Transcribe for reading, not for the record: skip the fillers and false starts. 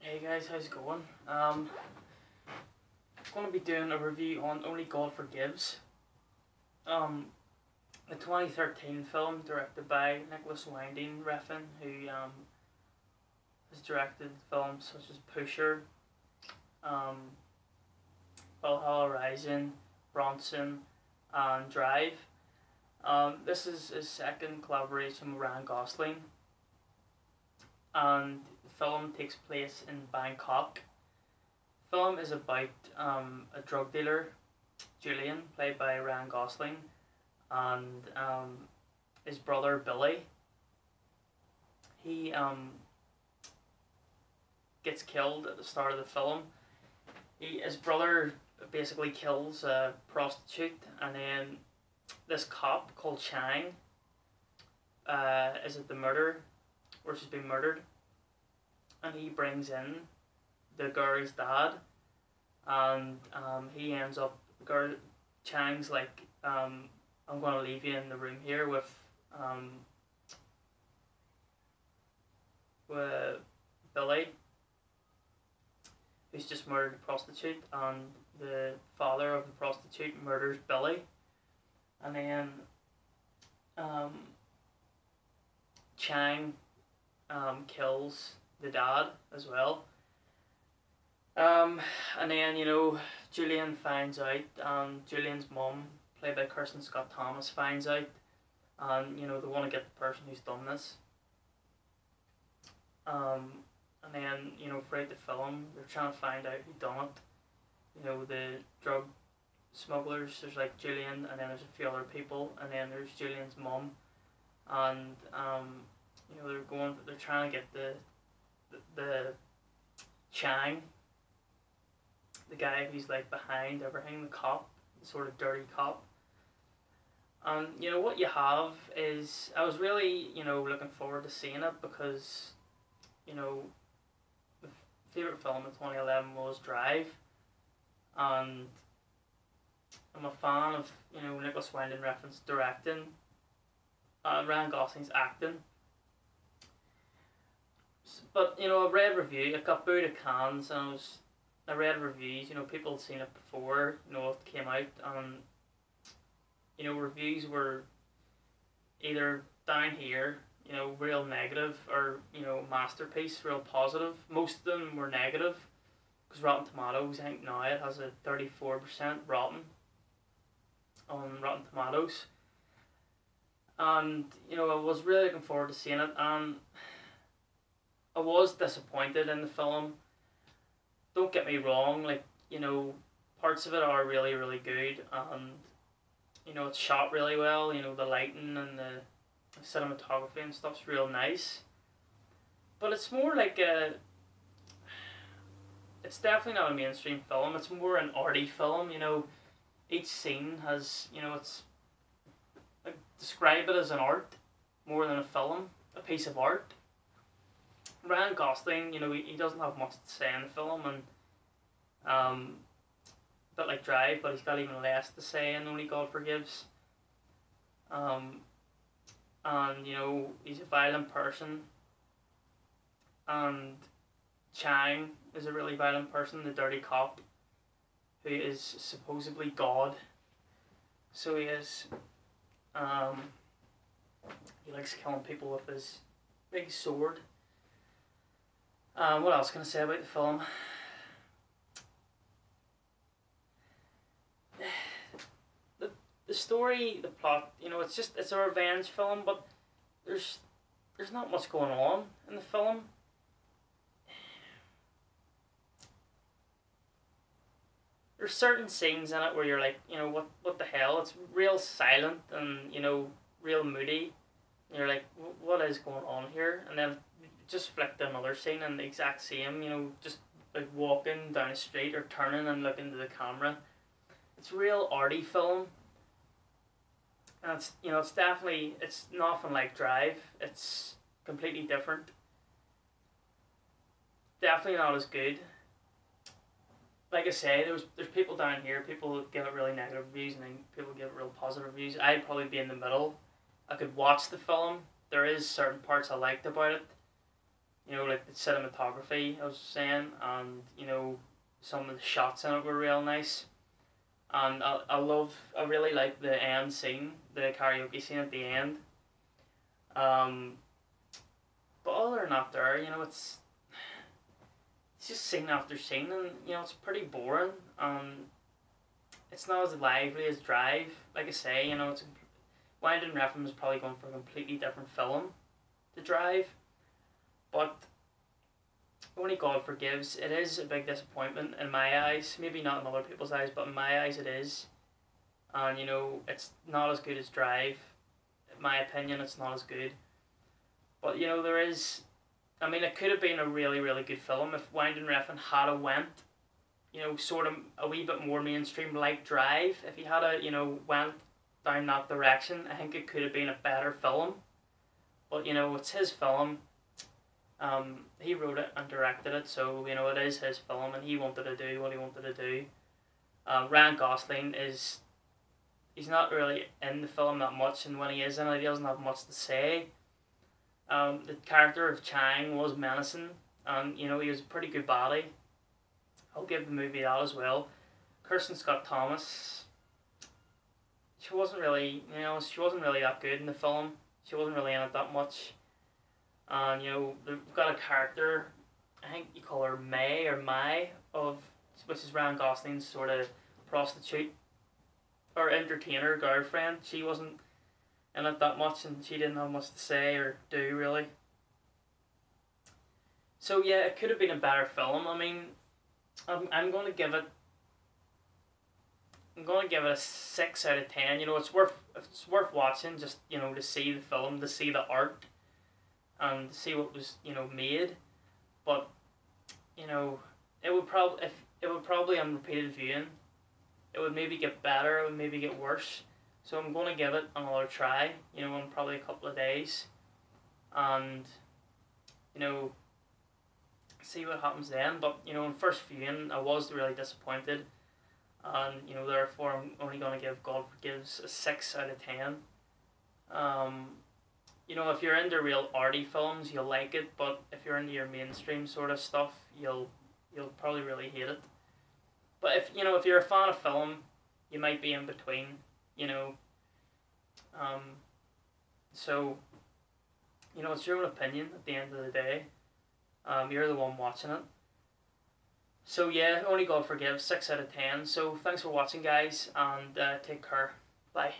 Hey guys, how's it going? I'm going to be doing a review on Only God Forgives. The 2013 film directed by Nicholas Winding Refn, who has directed films such as Pusher, um, Valhalla Rising, Bronson, and Drive. This is his second collaboration with Ryan Gosling, and the film takes place in Bangkok. The film is about a drug dealer, Julian, played by Ryan Gosling, and his brother Billy. He gets killed at the start of the film. His brother basically kills a prostitute, and then this cop called Chang is at the murder, where she's been murdered, and he brings in the girl's dad, and he ends up, Chang's like, I'm going to leave you in the room here with Billy, who's just murdered a prostitute, and the father of the prostitute murders Billy, and then Chang kills the dad as well. And then, Julian finds out, Julian's mum, played by Kirsten Scott Thomas, finds out, and, they want to get the person who's done this. And then, throughout the film, they're trying to find out who done it. The drug smugglers, there's like Julian, and then there's a few other people, and then there's Julian's mum, and, they're trying to get the Chang, the guy who's like behind everything, the cop, the sort of dirty cop. And what you have is, I was really looking forward to seeing it, because the favourite film in 2011 was Drive, and I'm a fan of Nicholas Winding Refn's directing, Ryan Gosling's acting. But I read reviews. I got booed at Cannes, and I read reviews. People had seen it before. It came out, and reviews were either down here, real negative, or masterpiece, real positive. Most of them were negative, because Rotten Tomatoes, I think now it has a 34% rotten on Rotten Tomatoes. And I was really looking forward to seeing it, and I was disappointed in the film. Don't get me wrong, parts of it are really, really good, and it's shot really well. The lighting and the cinematography and stuff's real nice. But it's more like it's definitely not a mainstream film. It's more an arty film. Each scene has, it's, describe it as an art more than a film, a piece of art. Ryan Gosling, he doesn't have much to say in the film, and a bit like Drive, but he's got even less to say in Only God Forgives. And he's a violent person, and Chang is a really violent person, the dirty cop, who is supposedly God. So he is. He likes killing people with his big sword. What else can I say about the film? The story, the plot, it's a revenge film, but there's not much going on in the film. There's certain scenes in it where you're like, what the hell? It's real silent and, real moody. And you're like, what is going on here? And then just flick to another scene and the exact same, just like walking down the street or turning and looking to the camera. It's a real arty film. And it's, it's definitely, it's nothing like Drive. It's completely different. Definitely not as good. Like I say, there's people down here, people give it really negative reviews, and then people give it real positive reviews. I'd probably be in the middle. I could watch the film. There is certain parts I liked about it. You know, like the cinematography I was saying, and you know, some of the shots in it were real nice. And I really like the end scene, the karaoke scene at the end. Um, but other than that, there, you know, it's just scene after scene, and you know, it's pretty boring. It's not as lively as Drive. Like I say, you know, Winding Refn was probably going for a completely different film to Drive, but Only God Forgives, it is a big disappointment in my eyes. Maybe not in other people's eyes, but in my eyes it is. And you know, it's not as good as Drive. In my opinion, it's not as good. But you know, there is. I mean, it could have been a really, really good film if Winding Refn had a went, you know, sort of a wee bit more mainstream like Drive. If he had a, you know, went down that direction, I think it could have been a better film. But you know, it's his film. He wrote it and directed it, so you know it is his film, and he wanted to do what he wanted to do. Ryan Gosling he's not really in the film that much, and when he is in it, he doesn't have much to say. The character of Chang was menacing, and you know he was a pretty good body. I'll give the movie that as well. Kirsten Scott Thomas, she wasn't really that good in the film. She wasn't really in it that much. And you know, we've got a character, I think you call her May or Mai, which is Ryan Gosling's sort of prostitute or entertainer girlfriend. She wasn't in it that much, and she didn't have much to say or do really. So yeah, it could have been a better film. I mean, I'm going to give it. I'm going to give it a 6 out of 10. You know, it's worth watching, just you know, to see the film, to see the art, and see what was, you know, made. But you know, it would probably on repeated viewing, it would maybe get better, it would maybe get worse. So I'm going to give it another try, you know, in probably a couple of days, and you know, see what happens then. But you know, in first viewing, I was really disappointed, and you know, therefore I'm only going to give God Forgives a 6 out of 10. You know, if you're into real arty films, you'll like it, but if you're into your mainstream sort of stuff, you'll probably really hate it. But if you're a fan of film, you might be in between, you know. So, you know, it's your own opinion at the end of the day. You're the one watching it. So yeah, Only God Forgives, 6 out of 10. So thanks for watching, guys, and take care. Bye.